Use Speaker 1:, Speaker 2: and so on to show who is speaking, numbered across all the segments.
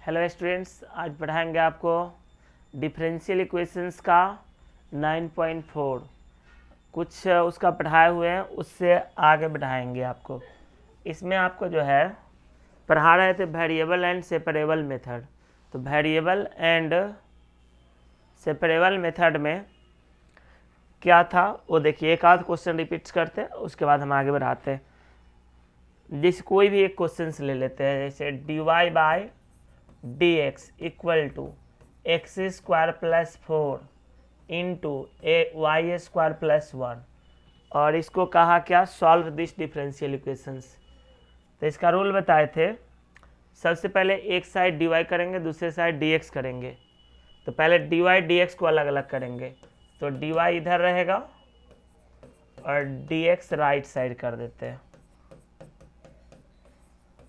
Speaker 1: Hello students, आज पढ़ाएंगे आपको डिफरेंशियल इक्वेशंस का 9.4। कुछ उसका पढ़ाए हुए हैं, उससे आगे बढ़ाएंगे आपको। इसमें आपको जो है पढ़ा रहे the variable and separable method. तो वेरिएबल एंड सेपरेबल मेथड में क्या था वो देखिए, एक आध क्वेश्चन रिपीट करते हैं, उसके बाद हम आगे बढ़ाते हैं। जैसे कोई भी एक क्वेश्चन ले लेते हैं, जैसे dy by D X equal to X square plus 4 into Y square plus 1, और इसको कहा क्या, सॉल्व दिस डिफरेंशियल इक्वेशंस। तो इसका रूल बताए थे, सबसे पहले एक साइड dy करेंगे, दूसरे साइड dx करेंगे। तो पहले dy dx को अलग अलग करेंगे, तो dy इधर रहेगा और dx राइट साइड कर देते हैं।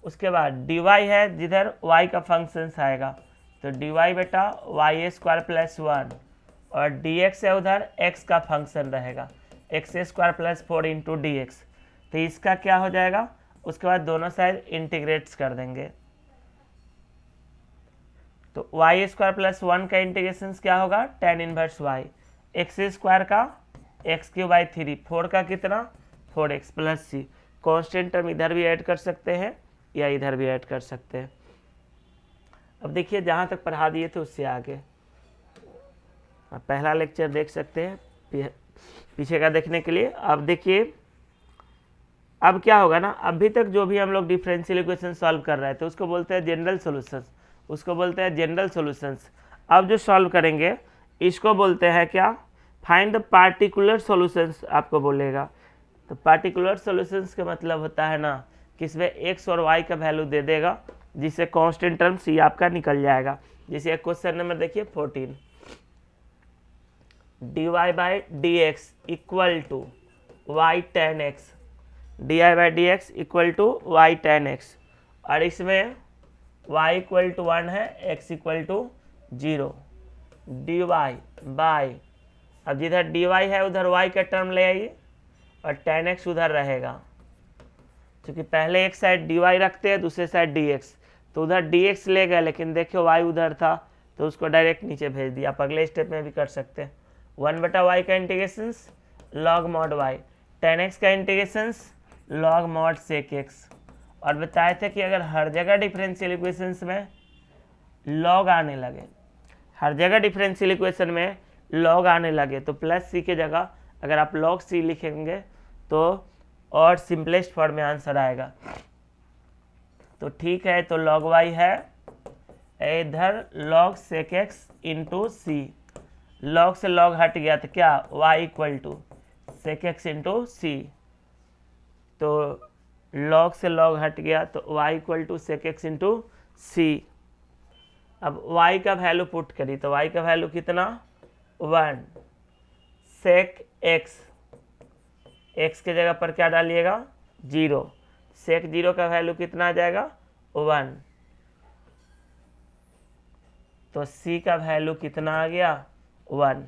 Speaker 1: उसके बाद dy है जिधर y का फंक्शन आएगा, तो dy बेटा वाई स्क्वायर प्लस 1, और dx है उधर x का फंक्शन रहेगा, x square plus 4 into D x. तो इसका क्या हो जाएगा, उसके बाद दोनों साइड इंटीग्रेट्स कर देंगे। तो वाई स्क्वायर प्लस 1 का इंटीग्रेशन क्या होगा, tan inverse y, x square का एक्स क्यूब बाई 3, 4 का कितना 4x प्लस सी। कॉन्स्टेंट टर्म इधर भी ऐड कर सकते हैं या इधर भी ऐड कर सकते हैं। अब देखिए, जहाँ तक पढ़ा दिए थे उससे आगे आप पहला लेक्चर देख सकते हैं पीछे का देखने के लिए। अब देखिए, अब क्या होगा ना, अभी तक जो भी हम लोग डिफरेंशियल इक्वेशन सॉल्व कर रहे थे उसको बोलते हैं जनरल सॉल्यूशंस, उसको बोलते हैं जनरल सॉल्यूशंस। अब जो सॉल्व करेंगे इसको बोलते हैं क्या, फाइंड द पार्टिकुलर सॉल्यूशंस आपको बोलेगा। तो पार्टिकुलर सॉल्यूशंस का मतलब होता है ना कि इसमें एक्स और वाई का वैल्यू दे देगा, जिससे कांस्टेंट टर्म सी आपका निकल जाएगा। जैसे एक क्वेश्चन नंबर देखिए 14, dy by D X equal to Y tan X, D I by D X equal to Y tan X, और इसमें y इक्वल टू 1 है, x equal to 0, D Y by, अब जिधर dy है उधर y का term ले आइए और tan x उधर रहेगा। क्योंकि पहले एक साइड dy रखते हैं, दूसरे साइड dx, तो उधर dx ले गए, लेकिन देखिए y उधर था तो उसको डायरेक्ट नीचे भेज दिया। आप अगले स्टेप में भी कर सकते हैं। 1/y का integration log mod y, tan x का integration log mod sec x। और बताए थे कि अगर हर जगह डिफरेंशियल इक्वेशंस में लॉग आने लगे, हर जगह डिफरेंशियल इक्वेशन में लॉग आने लगे, तो प्लस सी के जगह अगर आप log c लिखेंगे तो और सिंपलेस्ट फॉर्म में आंसर आएगा। तो ठीक है, तो log y है इधर log sec x into c, log से log हट गया तो क्या, y equal to sec x into c. तो log से log हट गया तो y equal to sec x into c. अब y का वैल्यू पुट करी तो y का वैल्यू कितना 1, sec x, x के जगह पर क्या डालिएगा 0, sec 0 का वैल्यू कितना आ जाएगा 1, तो c का वैल्यू कितना आ गया 1।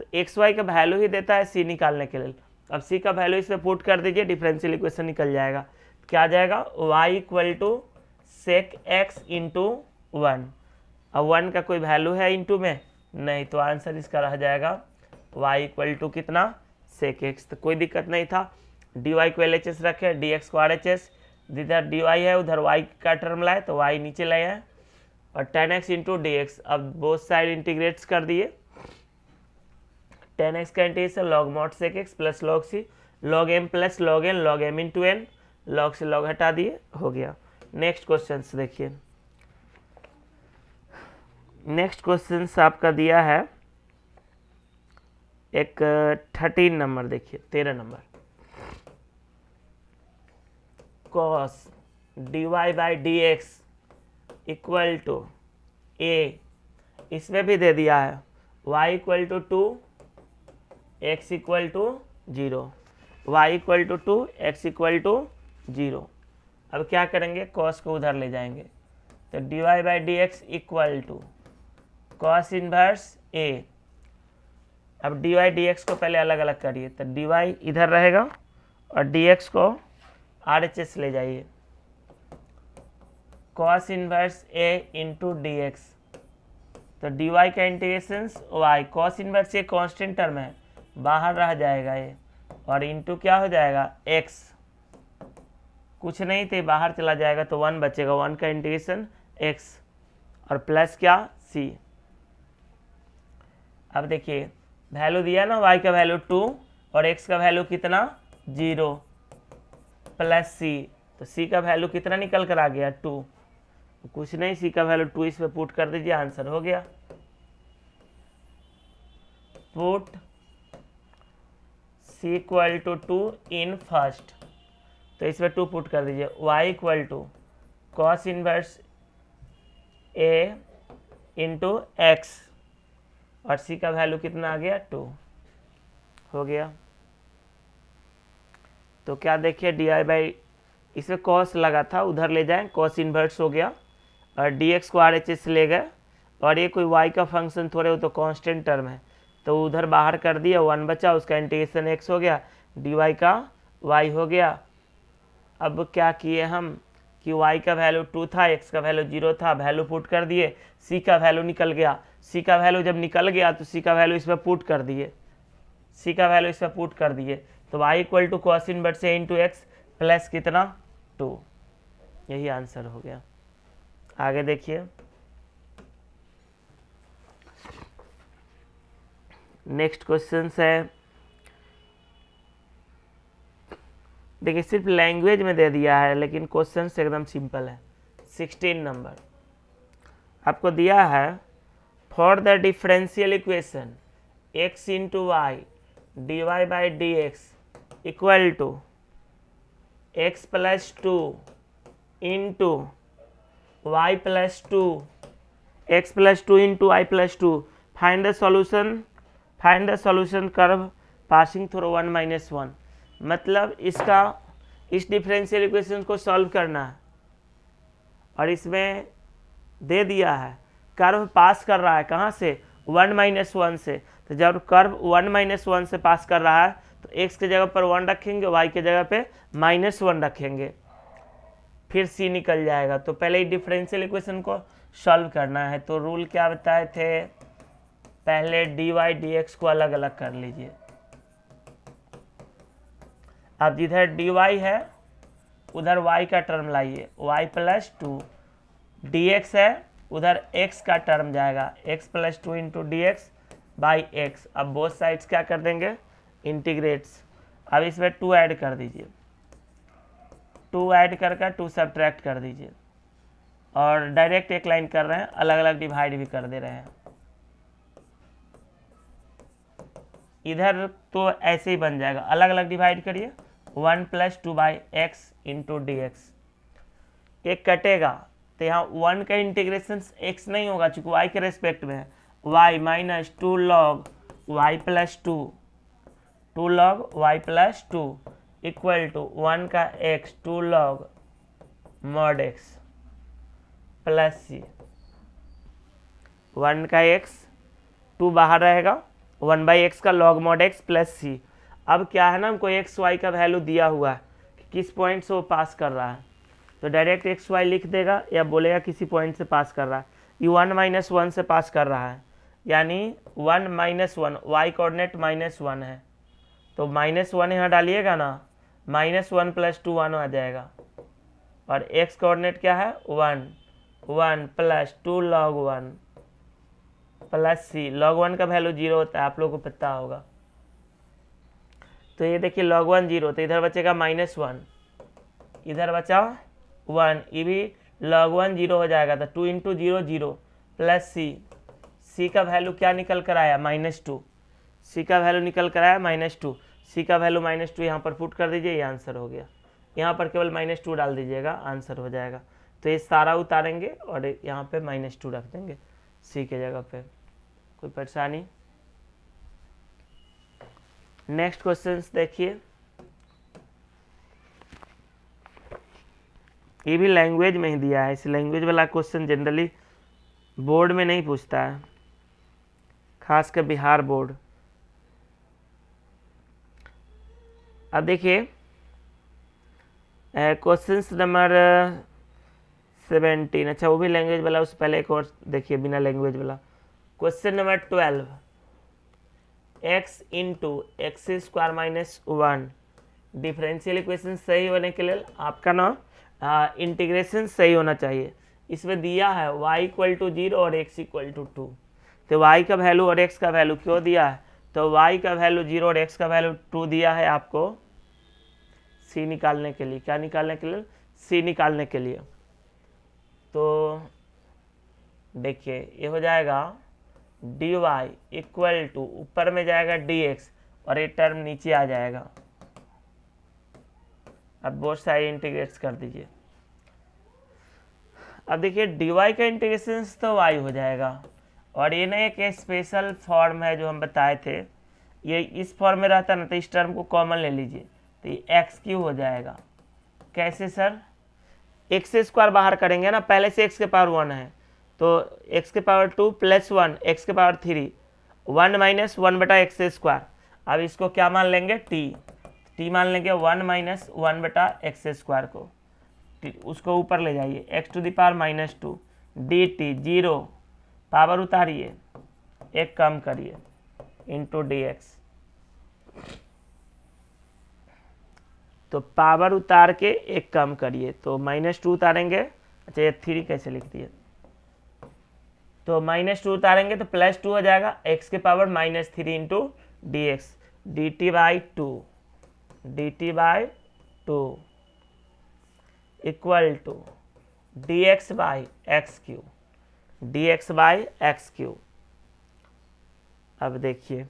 Speaker 1: तो एक्स वाई का वैल्यू ही देता है c निकालने के लिए। अब c का वैल्यू इसमें पुट कर दीजिए, डिफरेंशियल इक्वेशन निकल जाएगा। क्या आ जाएगा, y equal to sec X into 1। अब 1 का कोई वैल्यू है इंटू में नहीं, तो आंसर इसका रह जाएगा y इक्वल टू कितना सेक एक्स। तो कोई दिक्कत नहीं था, dy को LHS रखे, dx को RHS, जिधर dy है उधर y का टर्म लाए तो y नीचे लाए हैं, और tan x into D X. अब बोथ साइड इंटीग्रेट्स कर दिए, tan x का integration log mod sec x plus log c, log m plus log n, log m into n, log से log हटा दिए, हो गया। नेक्स्ट क्वेश्चन देखिए, नेक्स्ट क्वेश्चन आपका दिया है एक 13 नंबर, देखिए 13 number, cos dy by D X equal to a, इसमें भी दे दिया है y equal to 2, x equal to 0, y equal to 2, x equal to 0। अब क्या करेंगे, cos को उधर ले जाएंगे, तो dy by D X equal to cos inverse a। अब dy dx को पहले अलग अलग करिए, तो dy इधर रहेगा और dx को RHS ले जाइए, cos inverse A into D x, तो डी वाई का इंटीग्रेशन वाई, कॉस इनवर्स ये कांस्टेंट टर्म है, बाहर रह जाएगा ये, और इंटू क्या हो जाएगा एक्स, कुछ नहीं थे बाहर चला जाएगा तो 1 बचेगा, 1 का इंटीग्रेशन एक्स और प्लस क्या सी। अब देखिए वैल्यू दिया ना, y का वैल्यू 2 और x का वैल्यू कितना 0 प्लस c, तो c का वैल्यू कितना निकल कर आ गया 2, कुछ नहीं c का वैल्यू 2 इस पे पुट कर दीजिए, आंसर हो गया। Put c equal to 2 in first, तो इस पे 2 पुट कर दीजिए, y equal to cos inverse a into X और c का वैल्यू कितना आ गया 2, हो गया। तो क्या देखिए डी आई बाई, इसमें कॉस लगा था उधर ले जाएं, कॉस इन्वर्स हो गया, और डी एक्स को आर एच एस ले गए, और ये कोई वाई का फंक्शन थोड़े, वो तो कांस्टेंट टर्म है, तो उधर बाहर कर दिया, 1 बचा, उसका इंटीग्रेशन एक्स हो गया, डी वाई का वाई हो गया। अब क्या किए हम कि y का वैल्यू 2 था, x का वैल्यू 0 था, वैल्यू पुट कर दिए, c का वैल्यू निकल गया, c का वैल्यू जब निकल गया तो c का वैल्यू इस पर पुट कर दिए, c का वैल्यू इस पर पुट कर दिए, तो y equal to cos inverse A into X plus कितना 2, यही आंसर हो गया। आगे देखिए नेक्स्ट क्वेश्चन है, देखिए सिर्फ लैंग्वेज में दे दिया है लेकिन क्वेश्चन एकदम सिंपल है। 16 नंबर आपको दिया है, for the differential equation x into Y D Y by D X equal to x plus 2 into Y plus 2, X plus 2 into Y plus 2, find the solution curve passing through 1 minus 1, मतलब इसका इस differential equation को solve करना है, और इसमें दे दिया है कर्व पास कर रहा है कहाँ से 1 माइनस 1 से, तो जब कर्व 1 माइनस 1 से पास कर रहा है तो x के जगह पर 1 रखेंगे, y के जगह पे -1 रखेंगे, फिर c निकल जाएगा। तो पहले ही डिफरेंशियल इक्वेशन को सॉल्व करना है, तो रूल क्या बताए थे, पहले डी वाई डी एक्स को अलग अलग कर लीजिए। अब जिधर डी वाई है उधर y का टर्म लाइए, y प्लस 2, डी एक्स है उधर x का टर्म जाएगा, x plus 2 into D X by x. अब बोथ साइड्स क्या कर देंगे इंटीग्रेट्स, अब इसमें 2 ऐड कर दीजिए, 2 ऐड कर 2 सब्ट्रैक्ट कर दीजिए, और डायरेक्ट एक लाइन कर रहे हैं, अलग अलग डिवाइड भी कर दे रहे हैं। इधर तो ऐसे ही बन जाएगा, अलग अलग डिवाइड करिए, 1 plus 2 by x into D x, एक कटेगा तो यहाँ 1 का इंटीग्रेशन x नहीं होगा चूँकि y के रेस्पेक्ट में है, y minus 2 log y plus 2 log y plus 2 equal to 1 का x 2 log mod x plus c, 1 का x 2 बाहर रहेगा, 1 बाई एक्स का log mod x plus c। अब क्या है ना, हमको एक्स वाई का वैल्यू दिया हुआ है कि किस पॉइंट से वो पास कर रहा है, तो डायरेक्ट एक्स वाई लिख देगा या बोलेगा किसी पॉइंट से पास कर रहा है, ये 1 माइनस 1 से पास कर रहा है, यानी 1 माइनस 1, वाई कोऑर्डिनेट -1 है, तो -1 यहाँ डालिएगा ना, -1 प्लस 2 1 आ जाएगा, और एक्स कोऑर्डिनेट क्या है 1, 1 plus 2 log 1 plus c, log 1 का वैल्यू 0 होता है, आप लोगों को पता होगा। तो ये देखिए log 1 0, तो इधर बचेगा -1, इधर बचा 1, ये भी log 1 0 हो जाएगा, तो 2 इंटू 0 0 प्लस c का वैल्यू क्या निकल कर आया -2, c का वैल्यू निकल कर आया -2, c का वैल्यू -2 यहाँ पर पुट कर दीजिए, ये आंसर हो गया। यहाँ पर केवल -2 डाल दीजिएगा, आंसर हो जाएगा। तो ये सारा उतारेंगे और यहाँ पे -2 रख देंगे c के जगह पे, कोई परेशानी। नेक्स्ट क्वेश्चन देखिए, ये भी लैंग्वेज में ही दिया है, इस लैंग्वेज वाला क्वेश्चन जनरली बोर्ड में नहीं पूछता है, खासकर बिहार बोर्ड। अब देखिए क्वेश्चन नंबर 17। अच्छा वो भी लैंग्वेज वाला, उससे पहले एक और देखिए बिना लैंग्वेज वाला। Question number 12, x into x square minus 1। Differential equation सही होने के लिए आपका ना इंटीग्रेशन सही होना चाहिए। इसमें दिया है y इक्वल टू 0 और x इक्वल टू 2। तो y का वैल्यू और x का वैल्यू क्यों दिया है? तो y का वैल्यू 0 और x का वैल्यू 2 दिया है आपको c निकालने के लिए। क्या निकालने के लिए? c निकालने के लिए। तो देखिए ये हो जाएगा dy इक्वल टू, ऊपर में जाएगा dx और ये टर्म नीचे आ जाएगा। अब बोथ साइड इंटीग्रेट कर दीजिए। अब देखिए dy का इंटीग्रेशन तो y हो जाएगा, और ये ना एक स्पेशल फॉर्म है जो हम बताए थे। ये इस फॉर्म में रहता ना तो इस टर्म को कॉमन ले लीजिए, तो ये एक्स क्यू हो जाएगा। कैसे सर? एक्स स्क्वायर बाहर करेंगे ना, पहले से एक्स के पावर 1 है, तो एक्स के पावर 2 प्लस 1 एक्स के पावर 3, 1 माइनस 1 बटा एक्स स्क्वायर। अब इसको क्या मान लेंगे? टी मान लेंगे 1 माइनस 1 बटा एक्स स्क्वायर को, उसको ऊपर ले जाइए, x to the power minus 2 d t 0, power उतारिए, एक कम करिए, इंटू डी एक्स। तो पावर उतार के एक कम करिए, तो -2 उतारेंगे। अच्छा ये 3 कैसे लिख दिए? तो -2 उतारेंगे तो +2 हो जाएगा, x के power -3 into D X, D T by 2 equal to D X by X cube. अब देखिए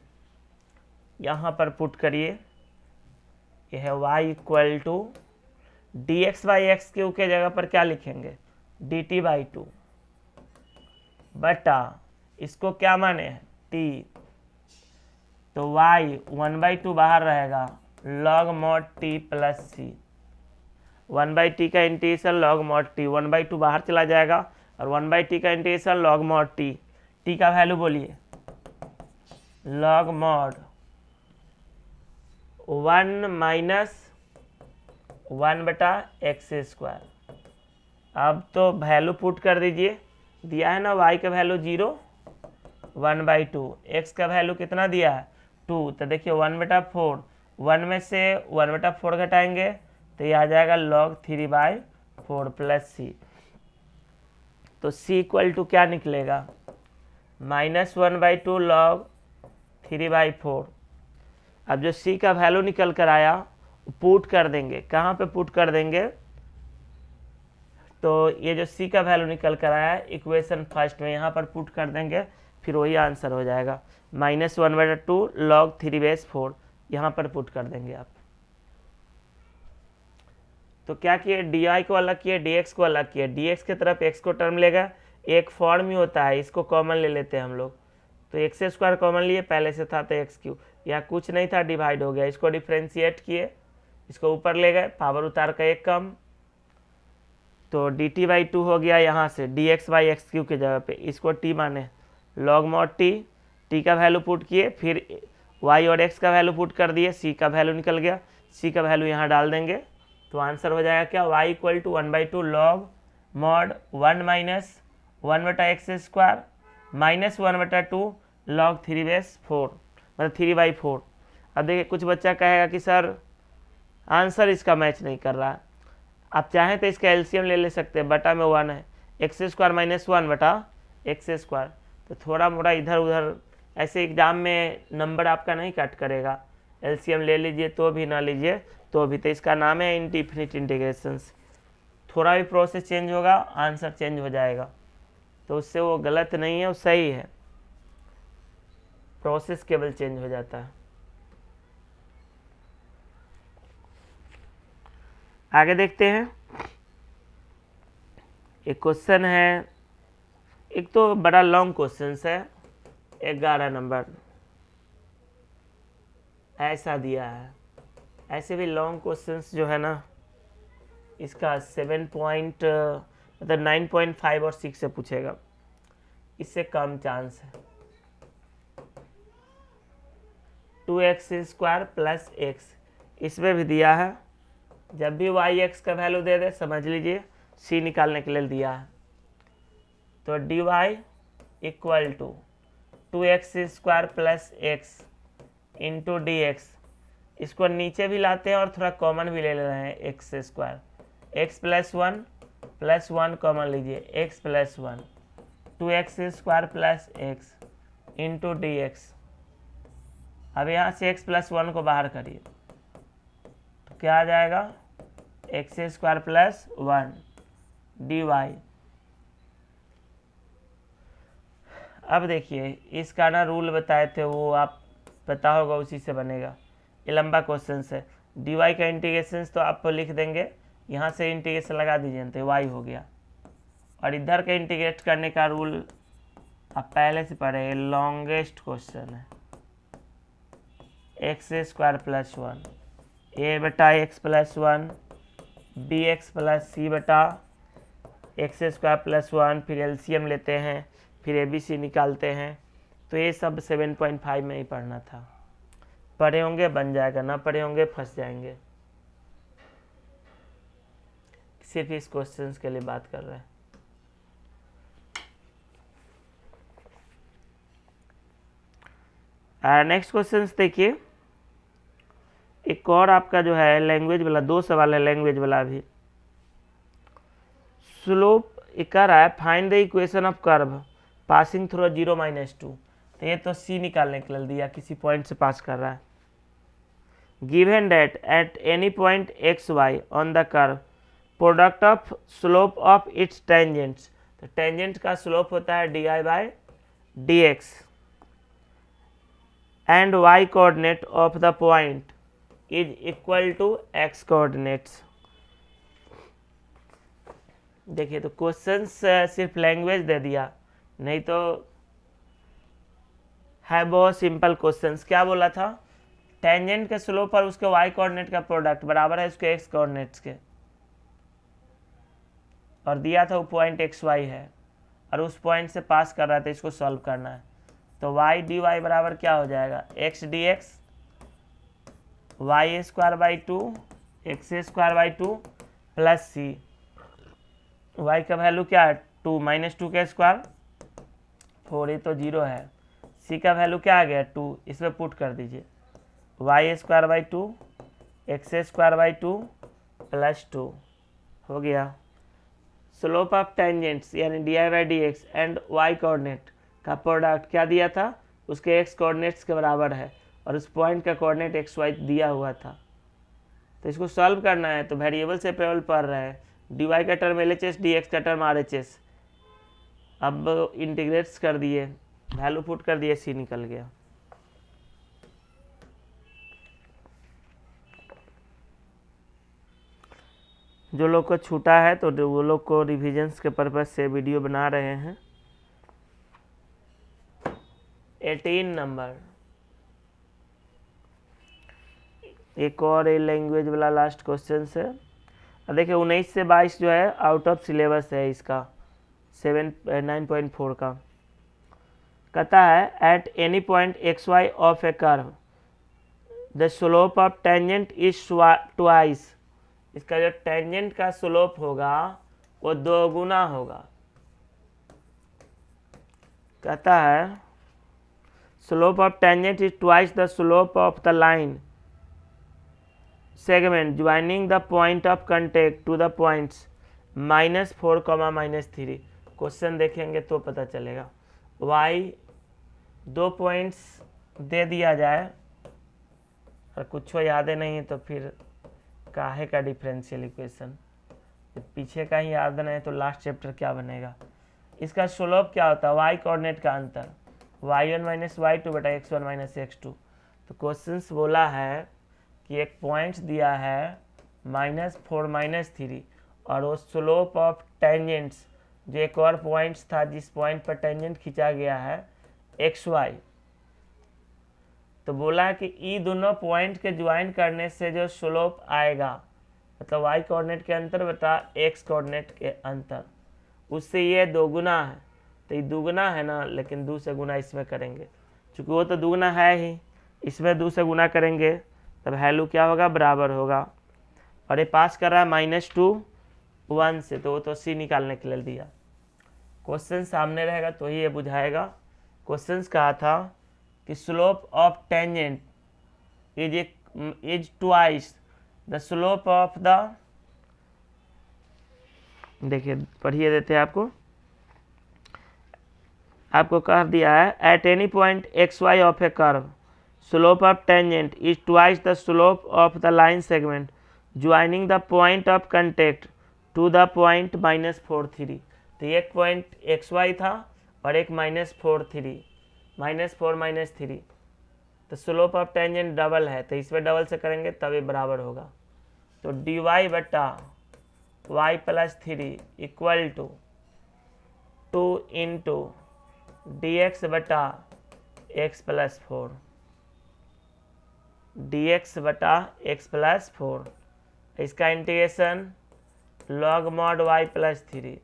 Speaker 1: यहाँ पर पुट करिए, यह है y equal to D X by X cube के जगह पर क्या लिखेंगे? डी टी बाई 2 बटा, इसको क्या माने हैं? t, तो y 1/2 बाहर रहेगा, log mod t प्लस सी। 1/t का इंटीग्रेशन log mod t, 1/2 बाहर चला जाएगा, और 1/t का integration log mod t। t का वैल्यू बोलिए, log mod 1 माइनस 1 बटा एक्स स्क्वायर। अब तो वैल्यू पुट कर दीजिए, दिया है ना y का वैल्यू 0, 1/2, x का वैल्यू कितना दिया है? 2, तो देखिए 1/4, 1 में से 1/4 घटाएंगे तो ये आ जाएगा log 3/4 प्लस सी। तो c इक्वल टू क्या निकलेगा? -1/2 log 3/4। अब जो c का वैल्यू निकल कर आया पुट कर देंगे, कहाँ पे पुट कर देंगे? तो ये जो c का वैल्यू निकल कर आया इक्वेशन फर्स्ट में, यहाँ पर पुट कर देंगे, फिर वही आंसर हो जाएगा। -1/2 log 3/4 यहाँ पर पुट कर देंगे आप। तो क्या किए? dy को अलग किए, dx को अलग किए। dx की तरफ x को टर्म लेगा, एक फॉर्म ही होता है, इसको कॉमन ले लेते हैं हम लोग। तो एक्स स्क्वायर कॉमन लिए, पहले से था तो एक्स क्यू, यहाँ कुछ नहीं था, डिवाइड हो गया। इसको डिफ्रेंशिएट किए, इसको ऊपर ले गए, पावर उतार का एक कम, तो डी टी बाई 2 हो गया। यहाँ से D X by X cube के जगह पे इसको t माने, log mod t का वैल्यू पुट किए, फिर y और x का वैल्यू पुट कर दिए, c का वैल्यू निकल गया, c का वैल्यू यहाँ डाल देंगे, तो आंसर हो जाएगा क्या? y equal to 1/2 log mod 1 minus 1 बटा एक्स स्क्वायर माइनस 1/2 log 3/4, मतलब 3/4। अब देखिए कुछ बच्चा कहेगा कि सर आंसर इसका मैच नहीं कर रहा। आप चाहें तो इसका एलसीएम ले सकते हैं, बटा में 1 है, एक्स स्क्वायर माइनस 1 बटा एक्स स्क्वायर, तो थोड़ा मोड़ा इधर उधर, ऐसे एग्जाम में नंबर आपका नहीं कट करेगा। एलसीएम ले लीजिए तो भी, ना लीजिए तो भी, तो इसका नाम है इनडिफिनिट इंटीग्रेशंस। थोड़ा भी प्रोसेस चेंज होगा आंसर चेंज हो जाएगा, तो उससे वो गलत नहीं है, वो सही है, प्रोसेस केवल चेंज हो जाता है। आगे देखते हैं। एक क्वेश्चन है, एक तो बड़ा लॉन्ग क्वेश्चन है, 11 नंबर ऐसा दिया है। ऐसे भी लॉन्ग क्वेश्चंस जो है ना, इसका 9.5 और 6 से पूछेगा, इससे कम चांस है। 2x² प्लस x, इसमें भी दिया है। जब भी y x का वैल्यू दे दे समझ लीजिए सी निकालने के लिए दिया है। तो D Y equal to 2x² plus X into D X, इसको नीचे भी लाते हैं और थोड़ा कॉमन भी ले रहे हैं, x², x plus one common लीजिए, x plus 1, 2x² plus X into D X. अब यहाँ से x प्लस 1 को बाहर करिए तो क्या आ जाएगा, x² प्लस 1 dy। अब देखिए इसका ना रूल बताए थे वो आप पता होगा, उसी से बनेगा। ये लंबा क्वेश्चन है। dy का इंटीग्रेशन तो आप लिख देंगे, यहाँ से इंटीग्रेशन लगा दीजिए तो y हो गया। और इधर का इंटीग्रेट करने का रूल आप पहले से पढ़े, लॉन्गेस्ट क्वेश्चन है। x² प्लस 1 a बटा x प्लस 1 bx प्लस सी बटा x² प्लस 1, फिर एलसीएम लेते हैं, फिर ABC निकालते हैं। तो ये सब 7.5 में ही पढ़ना था। पढ़े होंगे बन जाएगा, ना पढ़े होंगे फंस जाएंगे। सिर्फ इस क्वेश्चंस के लिए बात कर रहे हैं। नेक्स्ट क्वेश्चन देखिए, एक और आपका जो है लैंग्वेज वाला, 2 सवाल है लैंग्वेज वाला भी। स्लोप कर रहा है, find the equation of curve passing through 0 - 2। तो ये तो सी निकालने के लिए दिया, किसी पॉइंट से पास कर रहा है। Given that at any point X Y on the curve product of slope of its tangents. तो टेंजेंट का स्लोप होता है dy/dx and y coordinate of the point is equal to x coordinates. देखिए तो क्वेश्चन सिर्फ language दे दिया, नहीं तो है बहुत सिंपल क्वेश्चंस। क्या बोला था, टेंजेंट के स्लोप और उसके y कोऑर्डिनेट का प्रोडक्ट बराबर है उसके x कोऑर्डिनेट्स के, और दिया था वो पॉइंट xy है और उस पॉइंट से पास कर रहा था, इसको सॉल्व करना है। तो y dy बराबर क्या हो जाएगा, x dx y²/2 x² plus c. y का वैल्यू क्या है, 2 - 2 का स्क्वायर 4, ये तो 0 है। c का वैल्यू क्या आ गया, 2, इसमें पुट कर दीजिए, y²/2 x² प्लस 2 हो गया। स्लोप ऑफ टेंजेंट्स यानी dy/dx एंड y कोऑर्डिनेट का प्रोडक्ट क्या दिया था, उसके x कोऑर्डिनेट्स के बराबर है और उस पॉइंट का कोऑर्डिनेट xy दिया हुआ था। तो इसको सॉल्व करना है, तो वेरिएबल से पेबल पढ़ रहे हैं, dy का टर्म LHS dx का टर्म RHS। अब इंटीग्रेट्स कर दिए, वैल्यू पुट कर दिए, सी निकल गया। जो लोग को छूटा है तो वो लोग को रिविजन्स के पर्पज से वीडियो बना रहे हैं। 18 नंबर, एक और लैंग्वेज वाला लास्ट क्वेश्चन है। देखिए 19 से 22 जो है आउट ऑफ सिलेबस है इसका, 9.4 का। कहता है at any point xy of a curve the slope of tangent is twice. इसका जो टेंजेंट का स्लोप होगा वो 2 गुना होगा। कहता है slope of tangent is twice the slope of the line segment joining the point of contact to the points -4, -3। Question देखेंगे तो पता चलेगा। y 2 पॉइंट्स दे दिया जाए और कुछ याद नहीं है तो फिर काहे का डिफरेंशियल इक्वेशन, पीछे का ही याद नहीं है तो लास्ट चैप्टर क्या बनेगा। इसका स्लोप क्या होता है, y कोऑर्डिनेट का अंतर y1 - y2 बटा x1 - x2। तो क्वेश्चंस बोला है कि एक पॉइंट दिया है -4 -3 और वो स्लोप ऑफ टेंजेंट्स जो एक और पॉइंट्स था जिस पॉइंट पर टेंजेंट खींचा गया है xy। तो बोला कि ई दोनों पॉइंट के ज्वाइन करने से जो स्लोप आएगा, मतलब y कोऑर्डिनेट के अंतर बता x कोऑर्डिनेट के अंतर, उससे ये 2 गुना है। तो ये 2 गुना है ना, लेकिन 2 से गुना इसमें करेंगे, चूँकि वो तो 2 गुना है ही, इसमें 2 से गुना करेंगे तब वैल्यू क्या होगा, बराबर होगा। और ये पास कर रहा है -2 1 से, तो वो तो सी निकालने के लिए दिया। क्वेश्चन सामने रहेगा तो ही ये बुझाएगा। क्वेश्चन कहा था कि slope of tangent is twice the slope of the, देखिए पढ़िए देते हैं आपको कह दिया है at any point X Y of a curve slope of tangent is twice the slope of the line segment joining the point of contact to the point -4 3। तो एक पॉइंट एक्स वाई था और एक -4 3, -4 -3, तो स्लोप ऑफ टेंजेंट डबल है, तो इसमें double से करेंगे तभी बराबर होगा। तो डी वाई बटा y plus 3 equal to 2 into D x बटा एक्स प्लस 4, डी एक्स बटा एक्स प्लस 4। इसका integration log mod y plus 3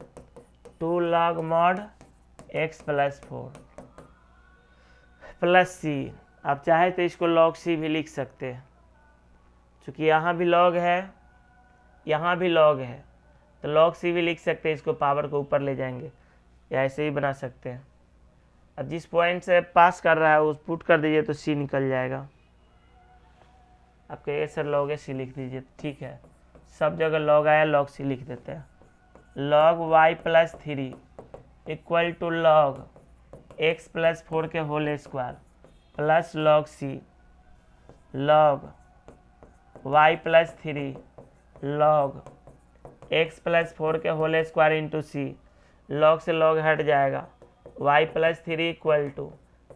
Speaker 1: 2 log mod x plus 4 plus c. आप चाहे तो इसको लॉग सी भी लिख सकते हैं, चूँकि यहाँ भी लॉग है यहाँ भी लॉग है, तो लॉग सी भी लिख सकते हैं। इसको पावर को ऊपर ले जाएंगे या ऐसे ही बना सकते हैं। अब जिस पॉइंट से पास कर रहा है उस पुट कर दीजिए तो सी निकल जाएगा। आप कहिए सर लॉग सी लिख दीजिए, ठीक है, सब जगह लॉग आया, लॉग सी लिख देते हैं। Log y plus 3 equal to log x plus 4 के whole square plus log c, log y plus 3 log x plus 4 के whole square into c, log से लॉग हट जाएगा, y plus 3 equal to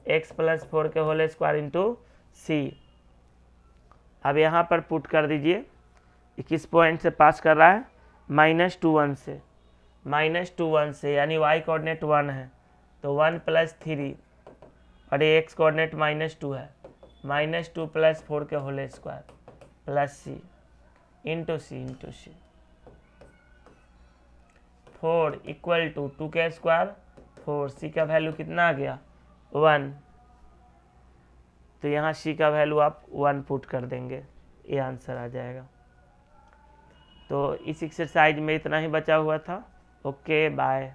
Speaker 1: x plus 4 के whole square into c. अब यहाँ पर put कर दीजिए, किस पॉइंट से पास कर रहा है, -2 से, -2 से, यानी वाई कोऑर्डिनेट 1 है तो 1 प्लस 3 और ये एक्स कोऑर्डिनेट -2 है, -2 प्लस 4 के whole square plus C into C 4 equal to 2 के स्क्वायर 4, सी का वैल्यू कितना आ गया 1, तो यहाँ सी का वैल्यू आप 1 पुट कर देंगे, ये आंसर आ जाएगा। तो इस एक्सरसाइज में इतना ही बचा हुआ था। Okay bye.